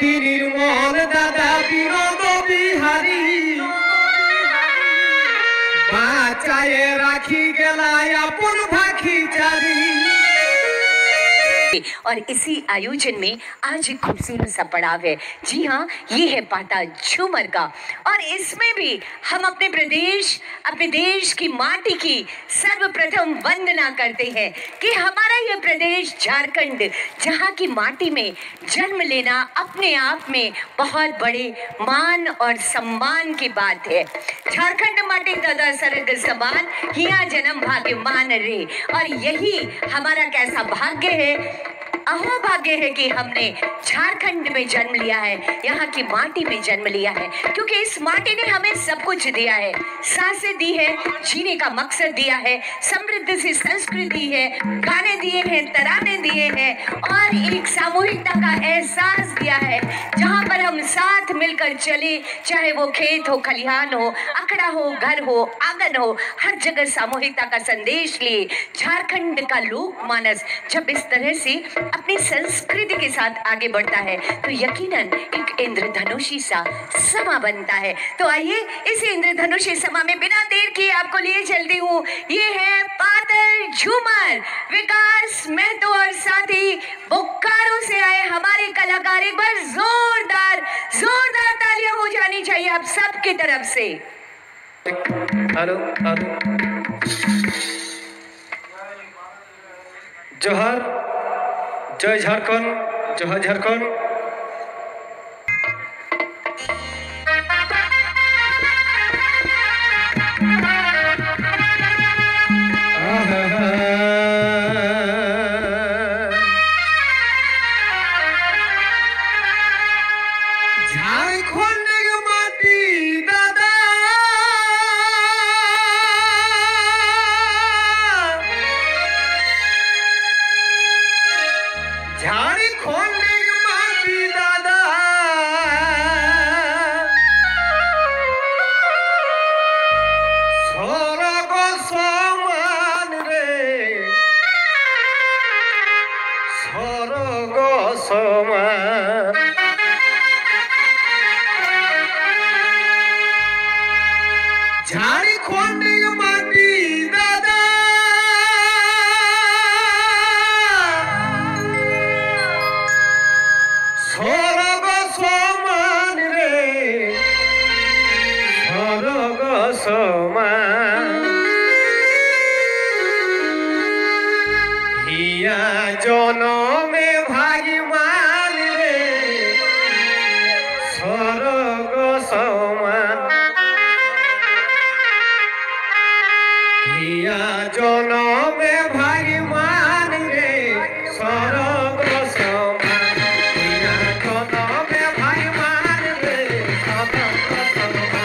শক্তি নির্মল দাদা বিনোদ বিহারী বাঁচায়ে রাখি গেলায় আপন ভাখি চারি। और इसी आयोजन में आज एक खूबसूरत सा पड़ाव है। जी हाँ, ये है पाटा झूमर का। और इसमें भी हम अपने प्रदेश, अपने देश की माटी की सर्वप्रथम वंदना करते हैं कि हमारा ये प्रदेश झारखंड, जहाँ की माटी में जन्म लेना अपने आप में बहुत बड़े मान और सम्मान की बात है। झारखंड माटी दादा सरग समान हिया जन्म भाग्य मान रे। और यही हमारा कैसा भाग्य है, अहो भाग्य है कि हमने झारखंड में जन्म लिया है, यहाँ की माटी में जन्म लिया है, क्योंकि इस माटी ने हमें सब कुछ दिया है। सांसें दी है, जीने का मकसद दिया है, समृद्ध सी संस्कृति है, गाने दिए हैं, तराने दिए हैं और एक सामूहिकता का एहसास दिया है, जहाँ पर हम साथ मिलकर चले, चाहे वो खेत हो, खलिहान हो, अखड़ा हो, घर हो, आंगन हो, हर जगह सामूहिकता का संदेश लिए झारखंड का लोक मानस जब इस तरह से अपनी संस्कृति के साथ आगे बढ़ता है तो यकीनन एक इंद्रधनुषी सा समा बनता है। तो आइए इस इंद्रधनुषी समा में बिना देर किए आपको लिए चलती हूँ। ये है पातर झूमर। विकास महतो और साथी बोकारो से आए हमारे कलाकार, एक बार जोरदार जोरदार तालियां हो जानी चाहिए आप सबकी तरफ से। हेलो जोहार, जय झारखंड, जय झारखंड। झारखंड माटी दादा झारखंड माटी दादा स्वर्ग समान रे, स्वर्ग समान। झारखंड माटी दादा स्वर्ग समान रे, स्वर्ग समान। हिया जनमे भाग्यवान रे, स्वर्ग समान। हिया जनमे भाग्यवान रे, स्वर्ग समान। हिया जनमे भाग्यवान रे, स्वर्ग समान।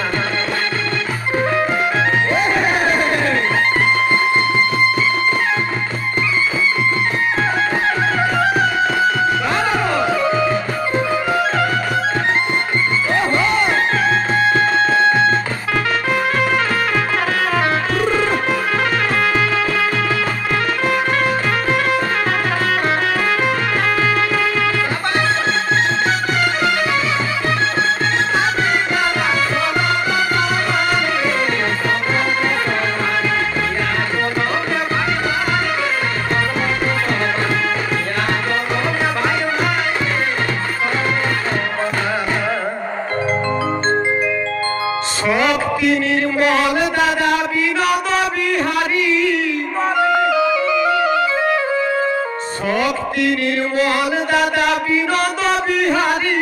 শক্তি নির্মল দাদা বিনোদ বিহারী, শক্তি নির্মল দাদা বিনোদ বিহারী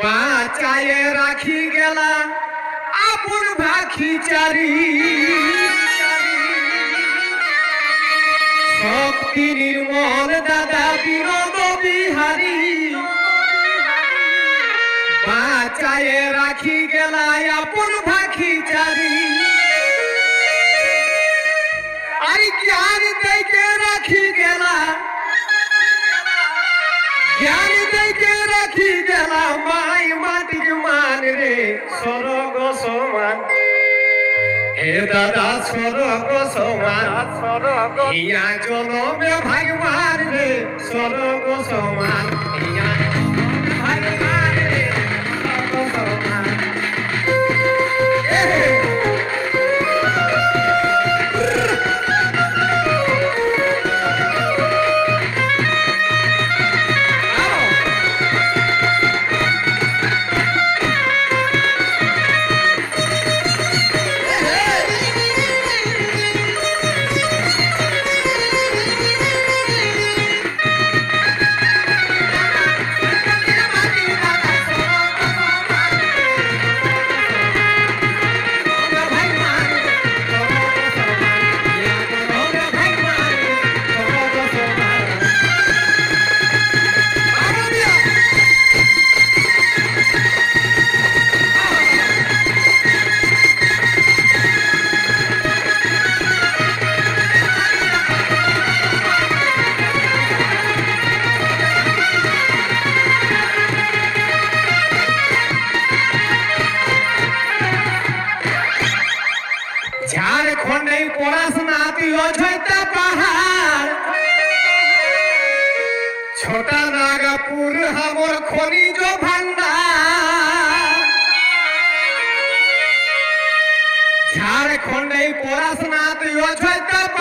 বাঁচায়ে রাখি গেলা আপন ভাখি চারি। শক্তি নির্মল দাদা বিনোদ বিহারী বাঁচায়ে রাখি গেলায় আপন ভাখি চারি। আর জ্ঞান দেখে রাখি গেলা, জ্ঞান দেখে রাখি গেলা মাই মাটির মান রে, স্বর্গ সমান। হে দাদা স্বর্গ সমান, হিয়া জনমে ভাগ্যবান রে, স্বর্গ সমান।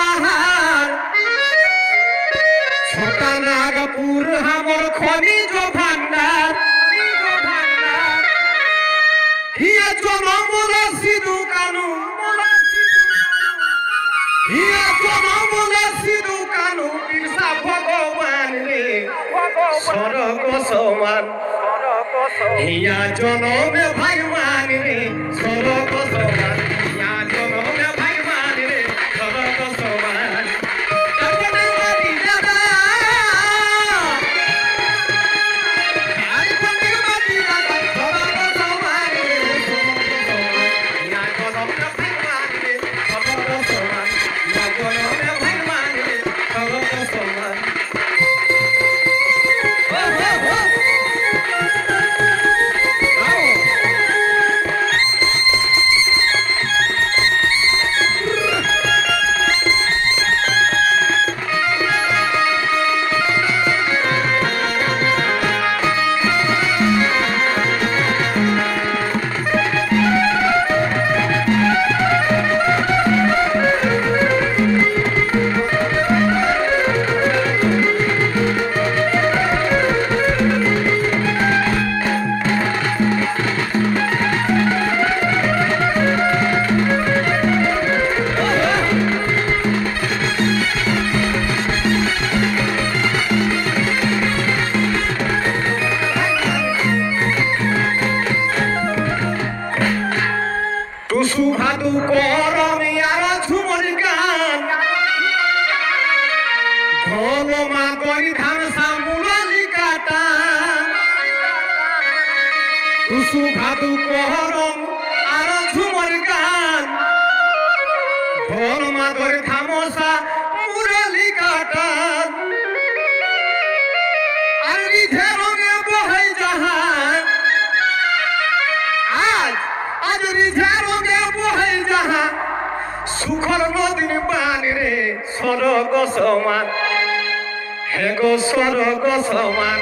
बाहर छोटा नागपुर हमर खनिज भांडार हिया जनम रसीदु कानू हिया जनम रसीदु कानू बिरसा भगवान रे स्वर्ग समान हिया जनम भगवान रे स्वर्ग समान हिया जनम भगवान रे स्वर्ग समान तपने वाली दादा आज पंडित माटी दादा स्वर्ग समान रे स्वर्ग समान हिया जनम भगवान रे स्वर्ग समान हिया जनम भगवान रे स्वर्ग समान सुभादु करम यारा झुमर गान ढोल मा गरी धान सामुरली काटा सुभादु करम यारा झुमर गान ढोल मा गरी धामसा मुरली काटा अरे झेरोगे बहै जहां आज रिझारोगे बहै जहां सुखर नदीर पानी रे स्वर्ग समान हे गो स्वर्ग समान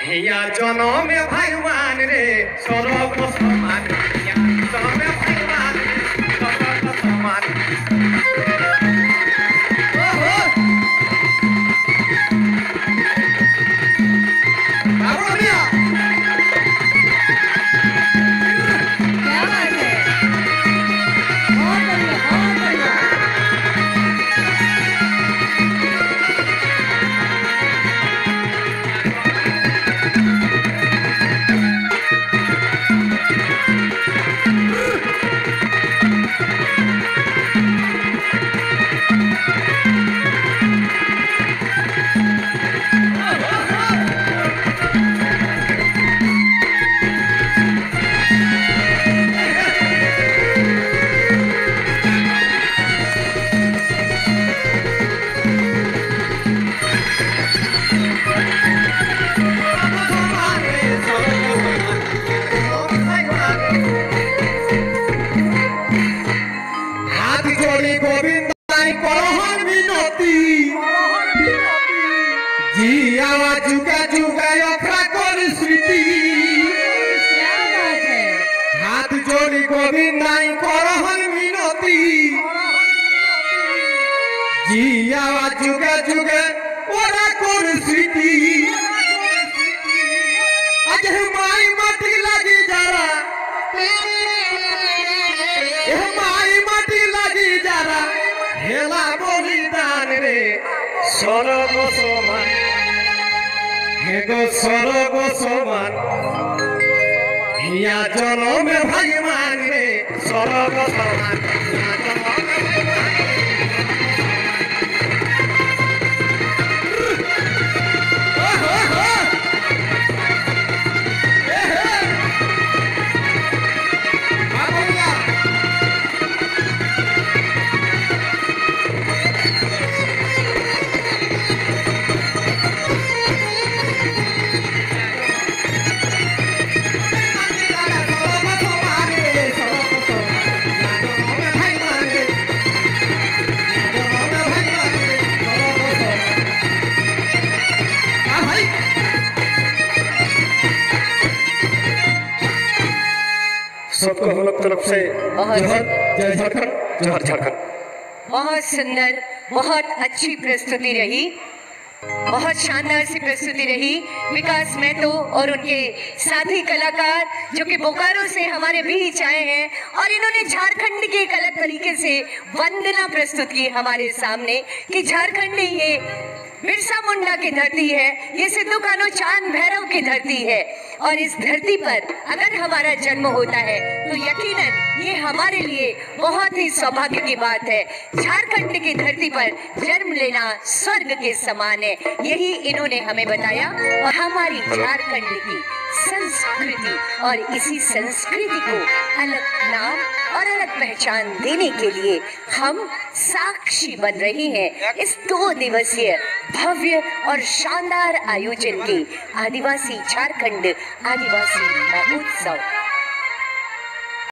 हिया जनमे भगवान रे स्वर्ग समान हिया जनमे भगवान रे स्वर्ग समान ओहो बाबू मिया हाथ जोड़ी गोविंद नाई करहन मिनती जिया जुगे जुगे ओरा कोर स्मृति आज माई माटी लगी जरा माई माटी लगी जरा हेला बलिदान रे स्वर्ग समान हे गो स्वर्ग समान हिया जनम भगवान रे स्वर्ग समान सबको हम लोग तरफ से जय झारखंड, जय झारखंड। बहुत सुंदर, बहुत अच्छी प्रस्तुति रही, बहुत शानदार सी प्रस्तुति रही। विकास महतो और उनके साथी कलाकार जो कि बोकारो से हमारे बीच आए हैं और इन्होंने झारखंड के एक अलग तरीके से वंदना प्रस्तुत की हमारे सामने कि झारखंड ये बिरसा मुंडा की धरती है, ये सिद्धू कान्हू चांद भैरव की धरती है और इस धरती पर अगर हमारा जन्म होता है तो यकीनन ये हमारे लिए बहुत ही सौभाग्य की बात है। झारखंड की धरती पर जन्म लेना स्वर्ग के समान है, यही इन्होंने हमें बताया। और हमारी झारखंड की संस्कृति और इसी संस्कृति को अलग नाम और अलग पहचान देने के लिए हम साक्षी बन रही हैं इस 2 दिवसीय भव्य और शानदार आयोजन के आदिवासी झारखंड आदिवासी महोत्सव।